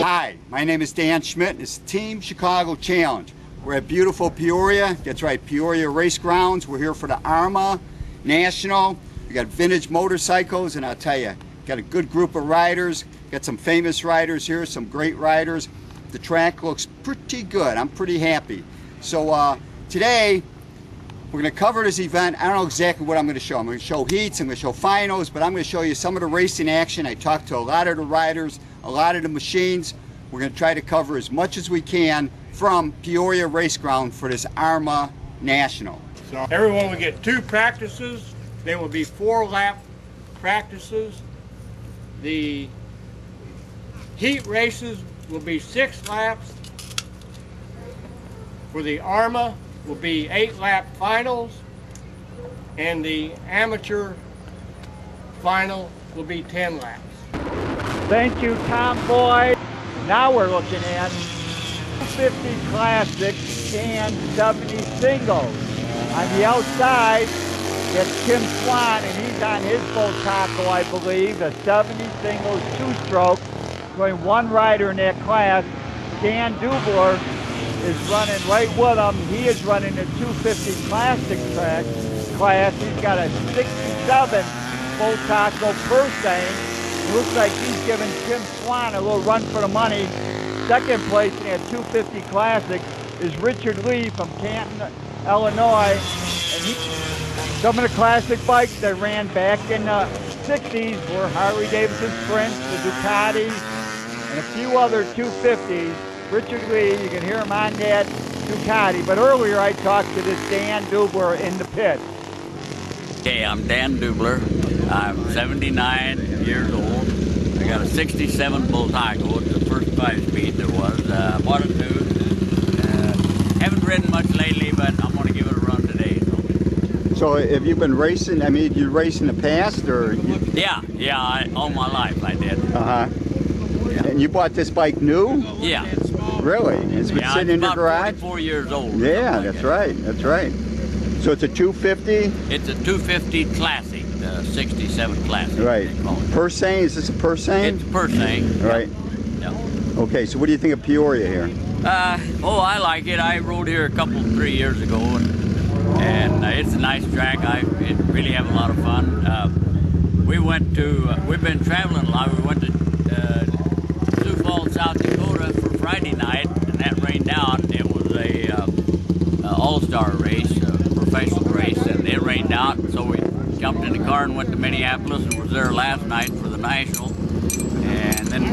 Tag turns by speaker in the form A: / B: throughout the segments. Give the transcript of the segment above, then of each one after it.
A: Hi, my name is Dan Schmitt. It's Team Chicago Challenge. We're at beautiful Peoria. That's right, Peoria Racegrounds. We're here for the AHRMA National. We got vintage motorcycles, and I'll tell you, got a good group of riders. Got some famous riders here, some great riders. The track looks pretty good. I'm pretty happy. So today, we're going to cover this event. I don't know exactly what I'm going to show. I'm going to show heats, I'm going to show finals, but I'm going to show you some of the racing action. I talked to a lot of the riders, a lot of the machines. We're going to try to cover as much as we can from Peoria Raceground for this AHRMA National.
B: So everyone will get 2 practices. There will be 4-lap practices. The heat races will be 6 laps. For the AHRMA will be 8-lap finals, and the amateur final will be 10 laps.
C: Thank you, Tom Boyd. Now we're looking at 250 classics and 70 singles. On the outside, it's Tim Swan, and he's on his Woodstock, I believe, a 70 singles 2-stroke. Going one rider in that class. Dan Deubler is running right with him. He is running a 250 classic class. He's got a 67 Woodstock first thing. Looks like he's giving Tim Swan a little run for the money. Second place in that 250 Classic is Richard Lee from Canton, Illinois. And some of the classic bikes that ran back in the 60s were Harley Davidson Sprints, the Ducatis, and a few other 250s. Richard Lee, you can hear him on that Ducati. But earlier I talked to this Dan Deubler in the pit.
D: Okay, I'm Dan Deubler. I'm 79 years old. I got a 67 Woodstock. It's the first 5-speed there was. Bought it new. Haven't ridden much lately, but I'm going to give it a run today.
A: So have you been racing? I mean, you raced in the past, or?
D: Yeah, all my life I did.
A: Uh-huh. Yeah. And you bought this bike new?
D: Yeah.
A: Really? It's been sitting in your garage?
D: It's about 44 years old.
A: Yeah, that's right. That's right. So it's a 250?
D: It's a 250 Classic, the 67 Classic.
A: Right. Persane? Is this a Persane?
D: It's a Persane.
A: Right.
D: Yeah.
A: Okay, so what do you think of Peoria here?
D: I like it. I rode here 3 years ago, and it's a nice track. I really have a lot of fun. We've been traveling a lot. We went to Sioux Falls, South Dakota for Friday night, and that rained out. It was a all-star race, a professional race, and it rained out, so we jumped in the car and went to Minneapolis and was there last night for the National. And then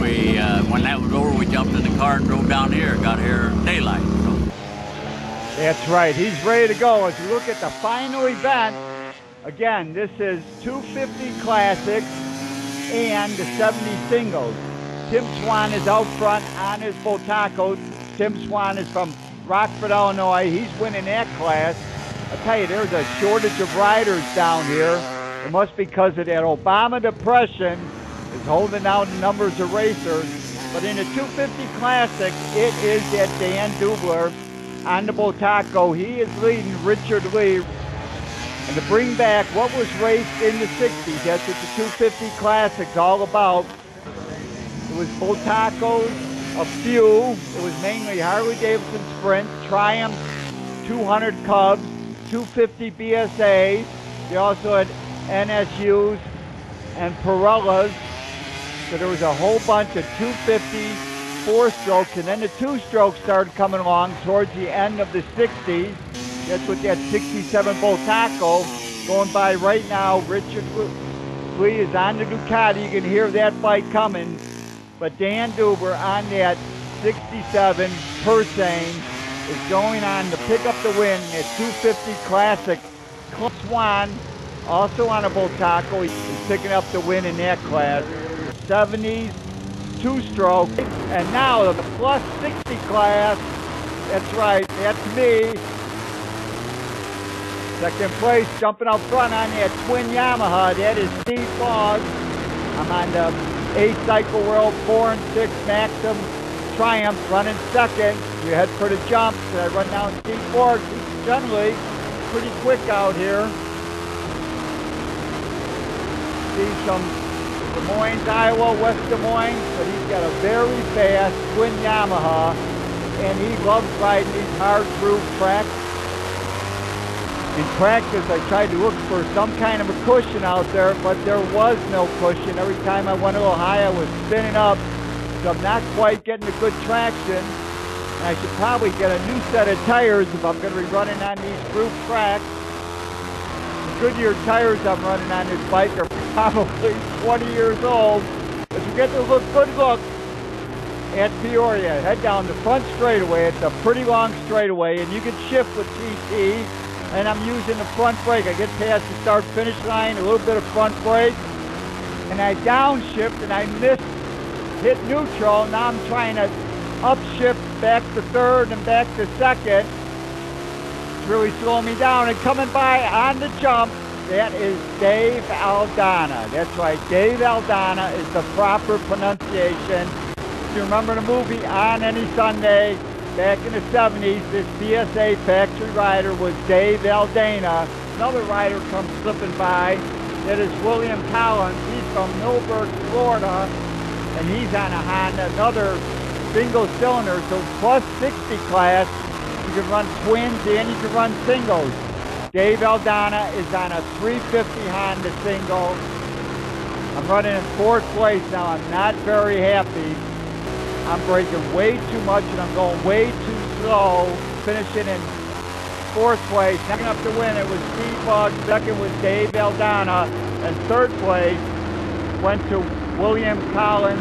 D: when that was over, we jumped in the car and drove down here, got here daylight. So.
C: That's right, he's ready to go. As we look at the final event, again, this is 250 Classics and the 70 Singles. Tim Swan is out front on his Woodstock. Tim Swan is from Rockford, Illinois. He's winning that class. I tell you, there's a shortage of riders down here. It must be because of that Obama depression is holding down the numbers of racers. But in the 250 Classic, it is that Dan Deubler on the Woodstock. He is leading Richard Lee. And to bring back what was raced in the 60s, that's what the 250 Classic's all about. It was Woodstock's, a few. It was mainly Harley Davidson Sprint, Triumph, 200 Cubs, 250 BSAs. They also had NSUs and Pirellas. So there was a whole bunch of 250 4-strokes, and then the 2-strokes started coming along towards the end of the 60s. That's what that 67 Woodstock going by right now. Richard Lee is on the Ducati. You can hear that bike coming. But Dan Deubler on that 67 Persane is going on to pick up the win at 250 Classic. Swan, also on a Woodstock, is picking up the win in that class. 70s, 2-stroke, and now the plus 60 class. That's right, that's me. Second place, jumping up front on that twin Yamaha. That is Steve Fogg. I'm on the 8 Cycle World 4 and 6 Maxim Triumph running second. You head for the jumps. I run down Steve Ford. He's generally pretty quick out here. See some Des Moines, Iowa, West Des Moines, but he's got a very fast twin Yamaha, and he loves riding these hard groove tracks. In practice, I tried to look for some kind of a cushion out there, but there was no cushion. Every time I went a little high, I was spinning up, so I'm not quite getting a good traction. And I should probably get a new set of tires if I'm going to be running on these groove tracks. The Goodyear tires I'm running on this bike are probably 20 years old. As we get to look, good look at Peoria, head down the front straightaway. It's a pretty long straightaway, and you can shift with TT. And I'm using the front brake. I get past the start-finish line, a little bit of front brake, and I downshift, and I hit neutral. Now I'm trying to upshift back to third and back to second. It's really slowing me down. And coming by on the jump, that is Dave Aldana. That's right, Dave Aldana is the proper pronunciation. If you remember the movie On Any Sunday, back in the 70s, this PSA factory rider was Dave Aldana. Another rider comes slipping by. That is William Collins. He's from Millburg, Florida, and he's on a Honda, another single cylinder, so plus 60 class. You can run twins and you can run singles. Dave Aldana is on a 350 Honda single. I'm running in 4th place now. I'm not very happy. I'm braking way too much and I'm going way too slow, finishing in 4th place. Second up to win, it was Steve Bugg. Second was Dave Aldana. And 3rd place went to William Collins.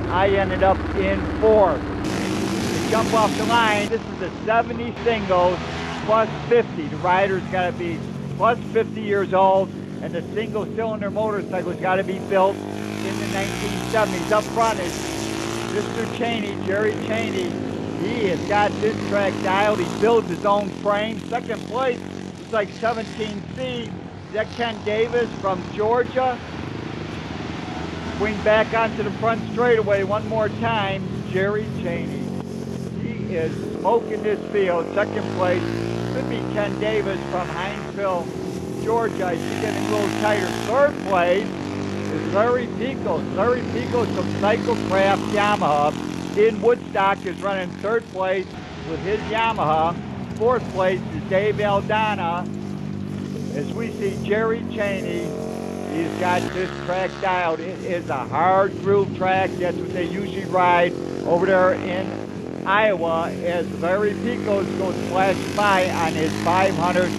C: I ended up in 4th. To jump off the line, this is a 70 singles plus 50. The rider's got to be plus 50 years old, and the single cylinder motorcycle's got to be built in the 1970s. Up front is Mr. Cheney, Jerry Cheney. He has got this track dialed. He builds his own frame. 2nd place, it's like 17C. Is that Ken Davis from Georgia? Swing back onto the front straightaway one more time. Jerry Cheney. He is smoking this field. 2nd place could be Ken Davis from Hinesville, Georgia. He's getting a little tighter. 3rd place is Larry Piekos. Larry Piekos from Cycle Craft Yamaha in Woodstock is running 3rd place with his Yamaha. 4th place is Dave Aldana. As we see Jerry Cheney, he's got this track dialed. It is a hard groove track. That's what they usually ride over there in Iowa as Larry Piekos goes flashing by on his 500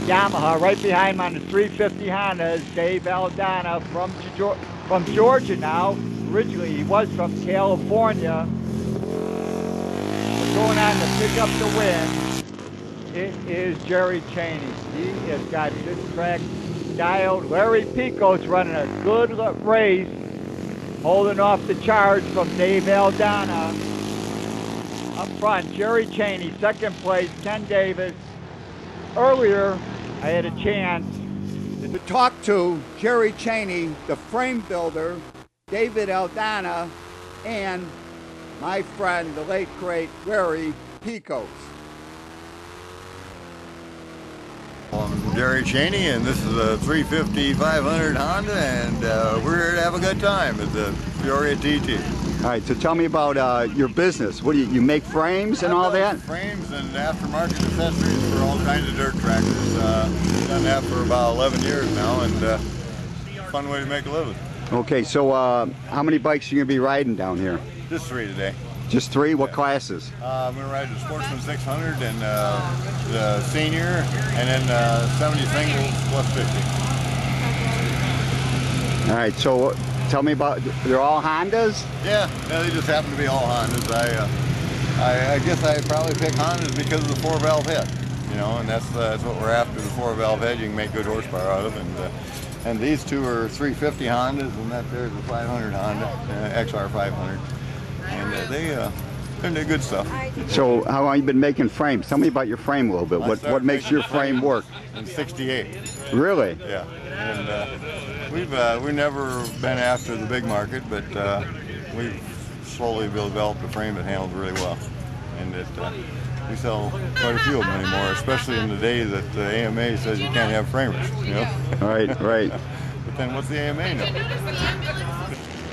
C: Yamaha. Right behind him on the 350 Honda is Dave Aldana from Georgia now. Originally he was from California. We're going on to pick up the win. It is Jerry Cheney. He has got this track dialed. Larry Piekos running a good race, holding off the charge from Dave Aldana. Up front, Jerry Cheney, 2nd place, Ken Davis. Earlier, I had a chance to talk to Jerry Cheney, the frame builder, David Aldana, and my friend, the late great Larry Piekos.
E: I'm Jerry Cheney, and this is a 350 500 Honda, and we're here to have a good time at the Peoria TT.
A: All right, so tell me about your business. What do you make frames and all that?
E: Frames and aftermarket accessories for all kinds of dirt tractors. Done that for about 11 years now, and fun way to make a living.
A: Okay, so how many bikes are you going to be riding down here?
E: Just 3 today.
A: Just 3? What classes?
E: I'm going to ride the Sportsman 600 and the Senior, and then 70 singles plus 50.
A: All right, so tell me about, they're all Hondas?
E: Yeah, they just happen to be all Hondas. I guess I probably pick Hondas because of the 4-valve head, you know, and that's what we're after, the 4-valve head you can make good horsepower out of. And these two are 350 Hondas, and that there's a 500 Honda, XR 500. And they're good stuff.
A: So how long have you been making frames? Tell me about your frame a little bit. What makes your frame work?
E: In '68.
A: Really?
E: Yeah. And we've never been after the big market, but we've slowly developed a frame that handles really well. And we sell quite a few of them anymore, especially in the day that the AMA says you can't have framers, you know?
A: Right, right.
E: But then what's the AMA know?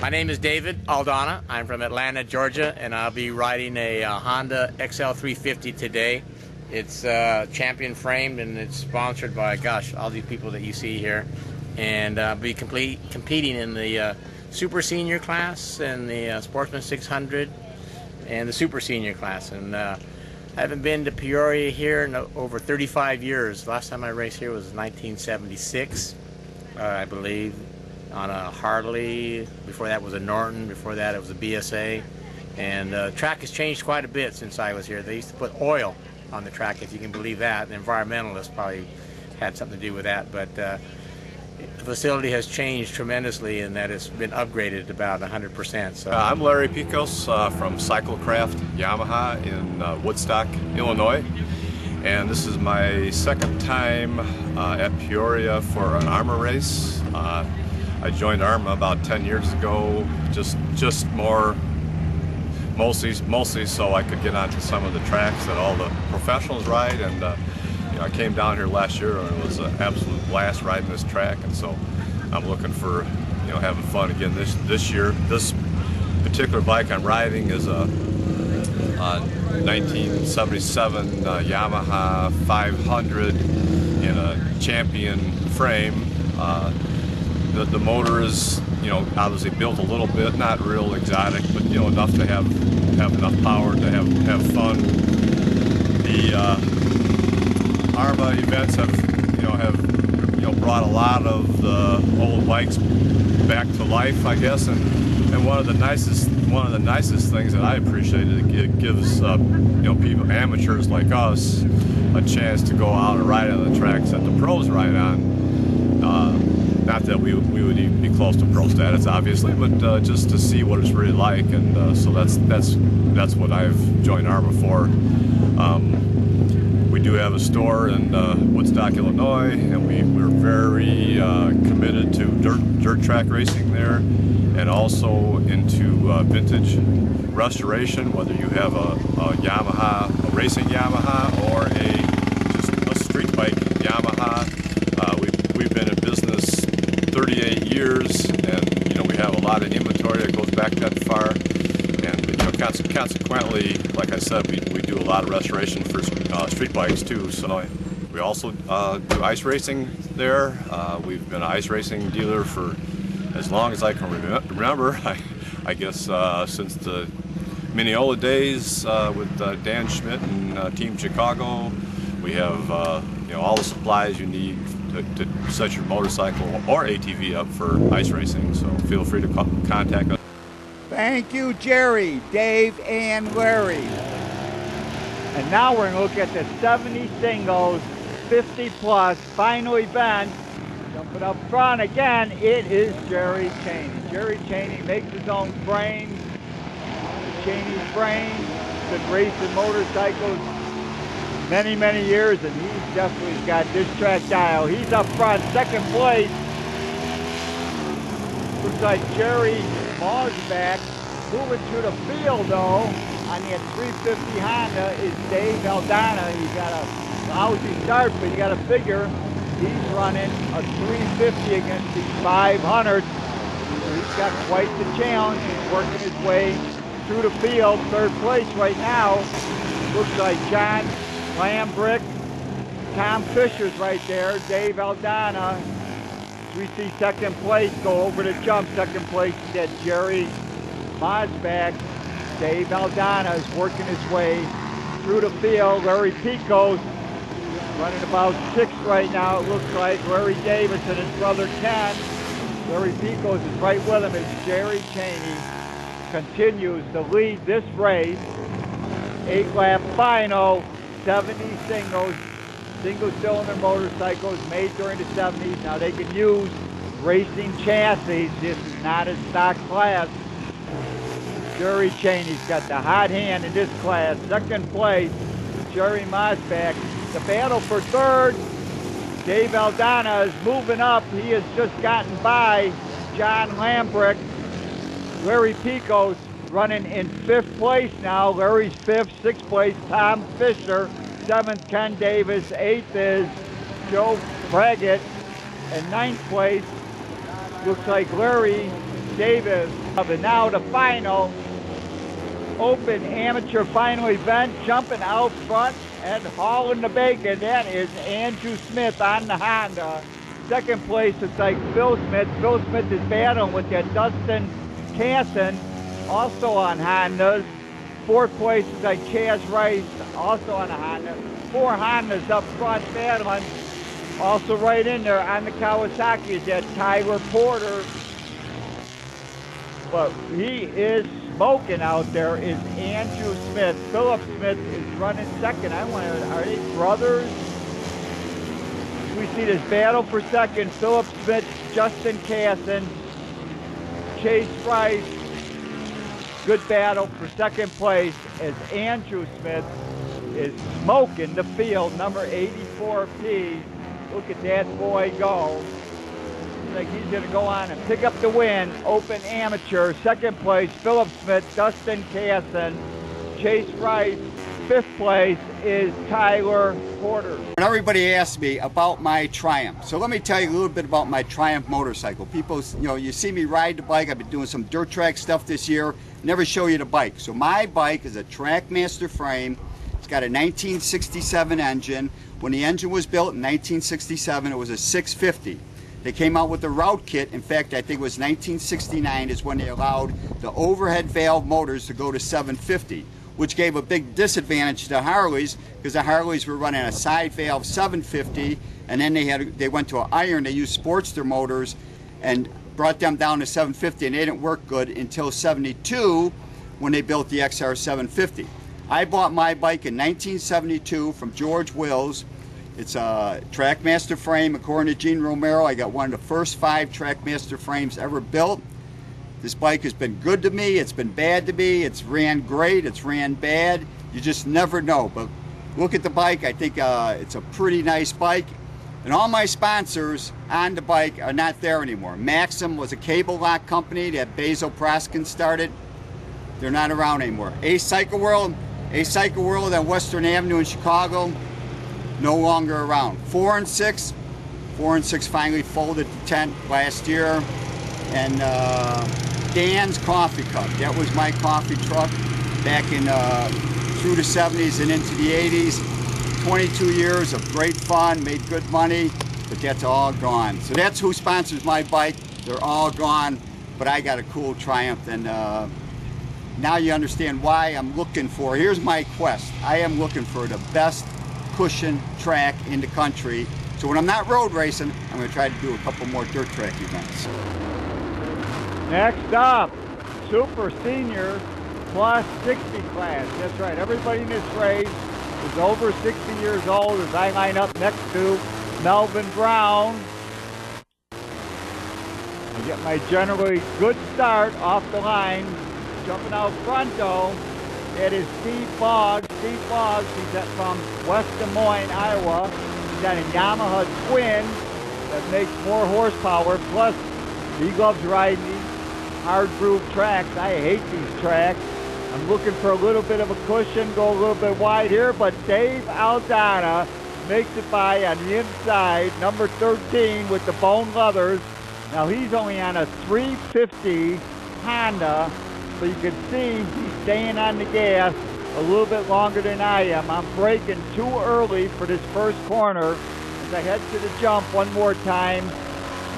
F: My name is David Aldana. I'm from Atlanta, Georgia, and I'll be riding a Honda XL350 today. It's champion framed and it's sponsored by, gosh, all these people that you see here. And I'll be competing in the Super Senior class and the Sportsman 600 and the Super Senior class. And I haven't been to Peoria here in over 35 years. Last time I raced here was 1976, I believe, on a Harley. Before that was a Norton. Before that it was a BSA. And the track has changed quite a bit since I was here. They used to put oil on the track, if you can believe that. The environmentalists probably had something to do with that. But the facility has changed tremendously in that it's been upgraded about 100%. So.
G: I'm Larry Piekos from Cycle Craft Yamaha in Woodstock, Illinois. And this is my second time at Peoria for an AHRMA race. I joined AHRMA about 10 years ago, just mostly so I could get onto some of the tracks that all the professionals ride. And you know, I came down here last year and it was an absolute blast riding this track. And so I'm looking for, you know, having fun again this year. This particular bike I'm riding is a 1977 Yamaha 500 in a champion frame. The motor is, you know, obviously built a little bit, not real exotic, but you know, enough to have enough power to have fun. The AHRMA events have brought a lot of the old bikes back to life, I guess, and one of the nicest things that I appreciate is it gives you know, people, amateurs like us, a chance to go out and ride on the tracks that the pros ride on. Not that we would even be close to pro status, obviously, but just to see what it's really like, and so that's what I've joined AHRMA for. We do have a store in Woodstock, Illinois, and we're very committed to dirt track racing there, and also into vintage restoration, whether you have a Yamaha, a racing Yamaha, or just a street bike Yamaha. We've been in business 38 years, and you know, we have a lot of inventory that goes back that far, and you know, consequently, like I said, we do a lot of restoration for street bikes too. So we also do ice racing there. We've been an ice racing dealer for as long as I can remember. I guess since the Mineola days with Dan Schmitt and Team Chicago. We have you know, all the supplies you need to set your motorcycle or ATV up for ice racing, so feel free to contact us.
C: Thank you, Jerry, Dave, and Larry. And now we're going to look at the 70 singles, 50 plus final event. Jumping up front again, it is Jerry Cheney. Jerry Cheney makes his own frames. Cheney frames, been racing motorcycles many years, and he's definitely got this track dial. He's up front, second place. Looks like Jerry Mosback. Moving through the field though, on the 350 Honda is Dave Aldana. He got a lousy start, but you got to figure he's running a 350 against these 500. So he's got quite the challenge. He's working his way through the field, third place right now. Looks like John Lambrick, Tom Fisher's right there, Dave Aldana. We see second place go over the jump. Second place is at Jerry Mosback. Dave Aldana is working his way through the field. Larry Piekos running about sixth right now, it looks like. Larry Davis and his brother Ken. Larry Piekos is right with him as Jerry Cheney continues to lead this race. 8-lap final, 70 singles, single-cylinder motorcycles made during the 70s. Now they can use racing chassis. This is not a stock class. Jerry Cheney's got the hot hand in this class. Second place, Jerry Mosback. The battle for third, Dave Aldana is moving up. He has just gotten by John Lambrick. Larry Piekos running in fifth place now. Larry's fifth, sixth place, Tom Fisher. Seventh, Ken Davis. Eighth is Joe Braggett. And ninth place, looks like Larry Davis And now the final open amateur final event, jumping out front and hauling the bacon. That is Andrew Smith on the Honda. Second place is like Phil Smith. Phil Smith is battling with that Dustin Casson, also on Hondas. Fourth place is like Chaz Rice, also on a Honda. 4 Hondas up front battling. Also right in there on the Kawasaki is that Tyler Porter. But he is smoking out there is Andrew Smith. Philip Smith is running second. I wonder, are they brothers? We see this battle for second. Philip Smith, Justin Casson, Chase Rice. Good battle for second place as Andrew Smith is smoking the field, number 84P. Look at that boy go. Looks like he's going to go on and pick up the win. Open amateur, second place, Philip Smith, Dustin Casson, Chase Rice. Fifth place is Tyler Porter.
A: When everybody asks me about my Triumph, so let me tell you a little bit about my Triumph motorcycle. People, you see me ride the bike. I've been doing some dirt track stuff this year. Never show you the bike. So my bike is a Trackmaster frame. It's got a 1967 engine. When the engine was built in 1967, it was a 650. They came out with the route kit. In fact, I think it was 1969 is when they allowed the overhead valve motors to go to 750, which gave a big disadvantage to Harleys because the Harleys were running a side valve 750, and then they went to an iron. They used Sportster motors and brought them down to 750, and they didn't work good until 72 when they built the XR 750. I bought my bike in 1972 from George Wills. It's a Trackmaster frame. According to Gene Romero, I got one of the first 5 Trackmaster frames ever built. This bike has been good to me. It's been bad to me. It's ran great. It's ran bad. You just never know. But look at the bike. I think it's a pretty nice bike. And all my sponsors on the bike are not there anymore. Maxim was a cable lock company that Basil Proskin started. They're not around anymore. A Cycle World on Western Avenue in Chicago, no longer around. 4 and 6 finally folded the tent last year. And Dan's Coffee Cup, that was my coffee truck back in through the 70s and into the 80s. 22 years of great fun, made good money, but that's all gone. So that's who sponsors my bike. They're all gone, but I got a cool Triumph, and now you understand why I'm looking for, here's my quest. I am looking for the best cushion track in the country. So when I'm not road racing, I'm going to try to do a couple more dirt track events.
C: Next up, Super Senior Plus 60 class. That's right, everybody in this race is over 60 years old as I line up next to Melvin Brown. I get my generally good start off the line. Jumping out front though, it is Steve Boggs. Steve Boggs, he's from West Des Moines, Iowa. He's got a Yamaha twin that makes more horsepower. Plus, he loves riding these hard groove tracks. I hate these tracks. I'm looking for a little bit of a cushion, go a little bit wide here, but Dave Aldana makes it by on the inside, number 13 with the bone leathers. Now he's only on a 350 Honda, but you can see he's staying on the gas a little bit longer than I am. I'm braking too early for this first corner. As I head to the jump one more time,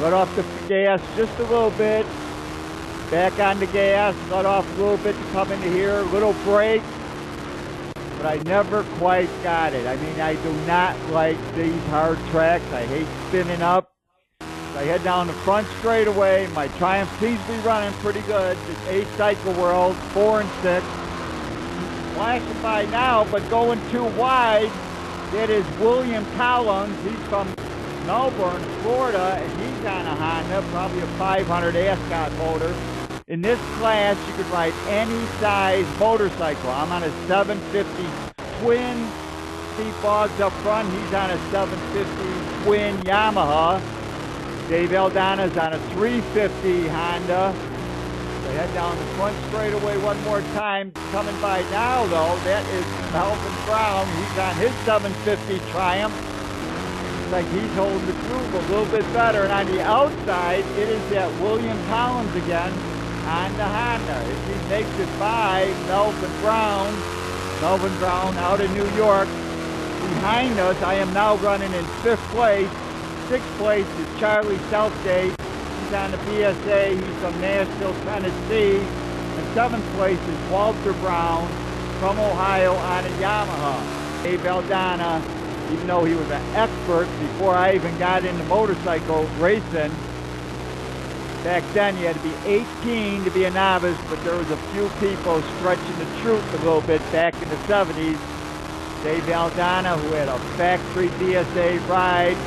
C: let off the gas just a little bit. Back on the gas, let off a little bit to come into here, little brake, but I never quite got it. I mean, I do not like these hard tracks. I hate spinning up. So I head down the front straightaway. My Triumph seems to be running pretty good. It's A Cycle World, 4 and 6. Flashing by now, but going too wide. It is William Collins. He's from Melbourne, Florida, and he's on a Honda, probably a 500 Ascot motor. In this class, you could ride any size motorcycle. I'm on a 750 twin. Steve Boggs up front, he's on a 750 twin Yamaha. Dave Aldana's on a 350 Honda. They head down the front straightaway one more time. Coming by now, though, that is Melvin Brown. He's on his 750 Triumph. Looks like he's holding the groove a little bit better. And on the outside, it is that William Collins again. on the Honda as he makes it by Melvin Brown. Melvin Brown out of New York. Behind us, I am now running in 5th place. 6th place is Charlie Southgate. He's on the BSA. He's from Nashville, Tennessee. And 7th place is Walter Brown from Ohio on a Yamaha. Dave Aldana, even though he was an expert before I even got into motorcycle racing, back then you had to be 18 to be a novice, but there was a few people stretching the truth a little bit back in the 70s. Dave Aldana, who had a factory BSA ride,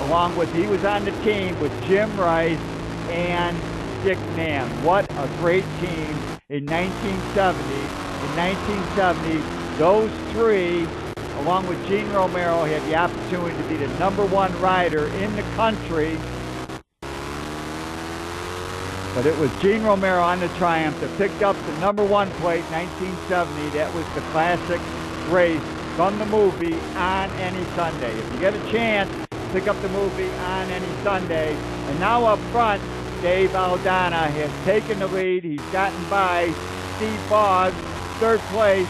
C: along with, he was on the team with Jim Rice and Dick Mann. What a great team in 1970. In 1970, those three, along with Gene Romero, had the opportunity to be the #1 rider in the country. But it was Gene Romero on the Triumph that picked up the #1 plate in 1970. That was the classic race from the movie On Any Sunday. If you get a chance, pick up the movie On Any Sunday. And now up front, Dave Aldana has taken the lead. He's gotten by Steve Boggs. 3rd place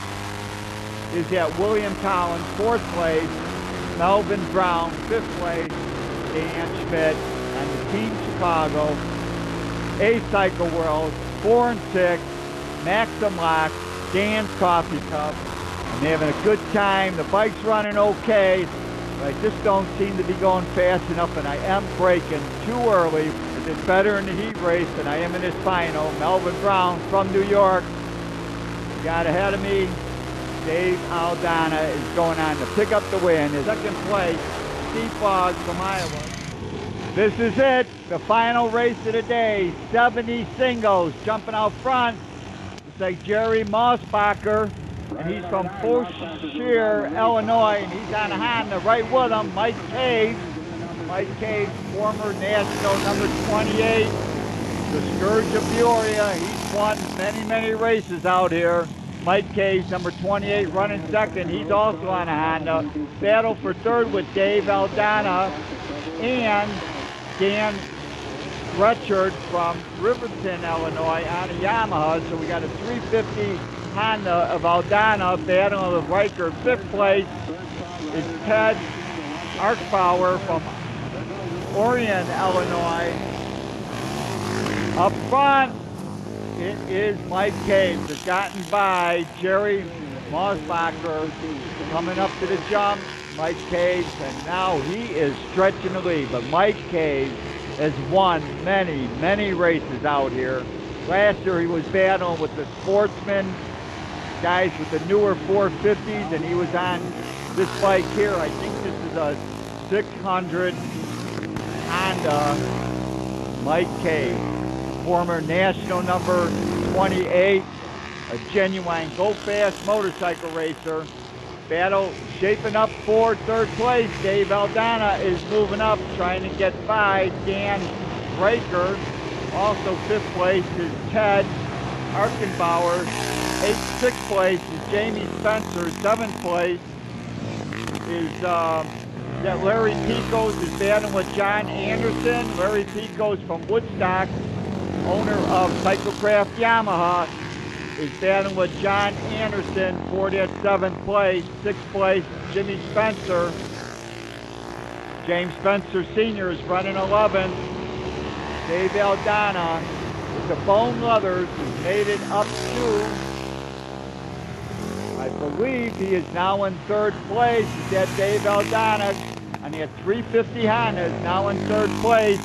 C: is at William Collins. 4th place, Melvin Brown. 5th place, Dan Schmitt on the Team Chicago. A Cycle World, 4 and 6, Maxim Lock, Dan's Coffee Cup. I'm having a good time. The bike's running okay, but I just don't seem to be going fast enough, and I am braking too early. I did better in the heat race than I am in this final. Melvin Brown from New York got ahead of me. Dave Aldana is going on to pick up the win. In 2nd place, Steve Boggs from Iowa. This is it, the final race of the day. 70 singles jumping out front. It's like Jerry Mossbacher, and he's from Fauquier, Illinois, and he's on a Honda. Right with him, Mike Cave. Mike Cave, former national #28, the Scourge of Peoria. He's won many, many races out here. Mike Cave, #28, running 2nd. He's also on a Honda. Battle for 3rd with Dave Aldana and Dan Richard from Riverton, Illinois on a Yamaha. So we got a 350 Honda of Aldana battling with Riker. 5th place is Ted Arkbauer from Orion, Illinois. Up front, it is Mike Cave that's gotten by Jerry Mossbacher coming up to the jump. Mike Cave, and now he is stretching the lead. But Mike Cave has won many, many races out here. Last year he was battling with the Sportsman guys with the newer 450s, and he was on this bike here. I think this is a 600 Honda. Mike Cave, former national #28, a genuine go-fast motorcycle racer. Battle shaping up for 3rd place. Dave Aldana is moving up, trying to get by Dan Breaker. Also 5th place is Ted Arkenbauer. 6th place is Jamie Spencer. 7th place is that Larry Piekos is battling with John Anderson. Larry Piekos from Woodstock, owner of Cycle Craft Yamaha, is battling with John Anderson for that 7th place. 6th place, Jimmy Spencer. James Spencer Sr. is running 11th. Dave Aldana with the bone leathers has made it up to, I believe he is now in 3rd place. Is that Dave Aldana on the 350 Honda is now in 3rd place.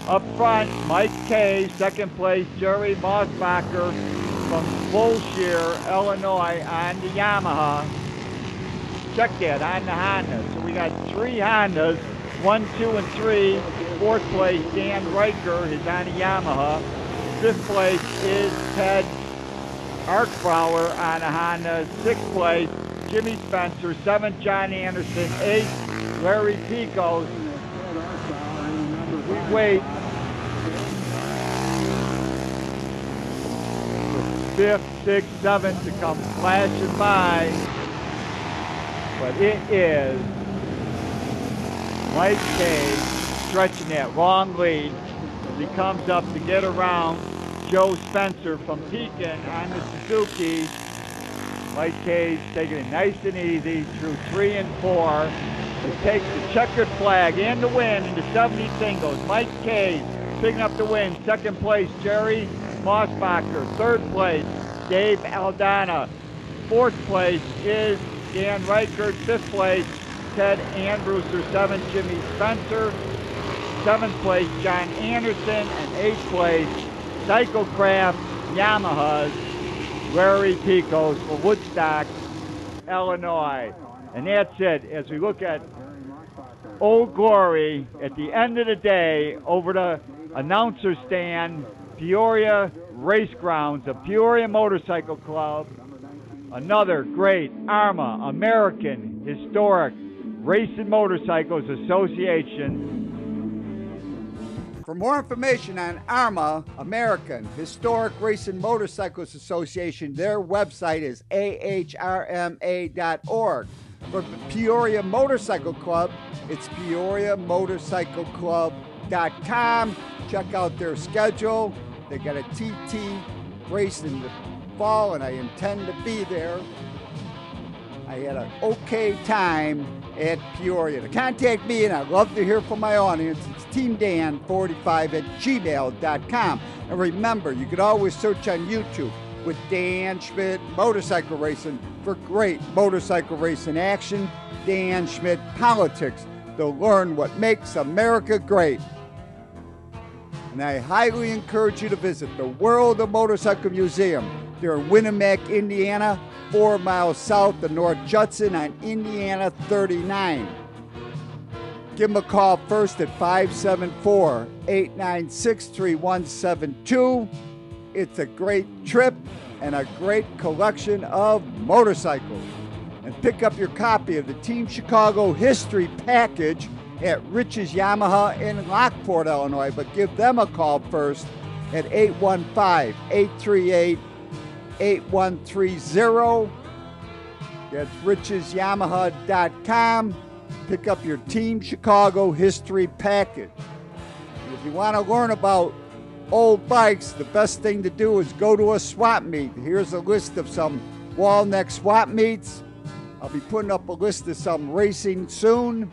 C: Up front, Mike Kay. 2nd place, Jerry Mossbacher from Fauquier, Illinois on the Yamaha. Check that, on the Honda. So we got 3 Hondas, 1, 2, and 3. 4th place, Dan Riker is on a Yamaha. 5th place is Ted Arkbauer on a Honda. 6th place, Jimmy Spencer. 7th, John Anderson. 8th, Larry Piekos. We wait. 5th, 6th, 7th to come flashing by. But it is Mike Kay stretching that long lead as he comes up to get around Joe Spencer from Pekin on the Suzuki. Mike Case taking it nice and easy through 3 and 4. He takes the checkered flag and the win in the 70 singles. Mike Case picking up the win. Second place, Jerry Mossbacher. Third place, Dave Aldana. Fourth place is Dan Reichert. Fifth place, Ted Andrews. 7th, Jimmy Spencer. 7th place, John Anderson. And 8th place, Cycle Craft Yamaha's Larry Piekos for Woodstock, Illinois. And that's it. As we look at Old Glory at the end of the day over the announcer stand, Peoria Racegrounds, the Peoria Motorcycle Club, another great AHRMA, American Historic Racing Motorcycles Association.
A: For more information on AHRMA, American Historic Racing Motorcycles Association, their website is AHRMA.org. For Peoria Motorcycle Club, it's PeoriaMotorcycleClub.com. Check out their schedule. They got a TT race in the fall, and I intend to be there. I had an okay time at Peoria. To contact me, and I'd love to hear from my audience, it's teamdan45@gmail.com. And remember, you can always search on YouTube with Dan Schmitt Motorcycle Racing for great motorcycle racing action. Dan Schmitt Politics to learn what makes America great. And I highly encourage you to visit the World of Motorcycle Museum. They're in Winnemac, Indiana, 4 miles south of North Judson on Indiana 39. Give them a call first at 574-896-3172. It's a great trip and a great collection of motorcycles. And pick up your copy of the Team Chicago History Package at Rich's Yamaha in Lockport, Illinois. But give them a call first at 815-838-8130. That's richesyamaha.com. Pick up your Team Chicago History Package. And if you want to learn about old bikes, the best thing to do is go to a swap meet. Here's a list of some Walneck swap meets. I'll be putting up a list of some racing soon.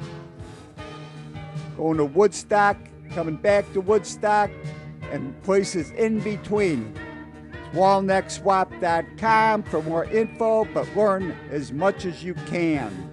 A: Going to Woodstock, coming back to Woodstock, and places in between. WalneckSwap.com for more info, but learn as much as you can.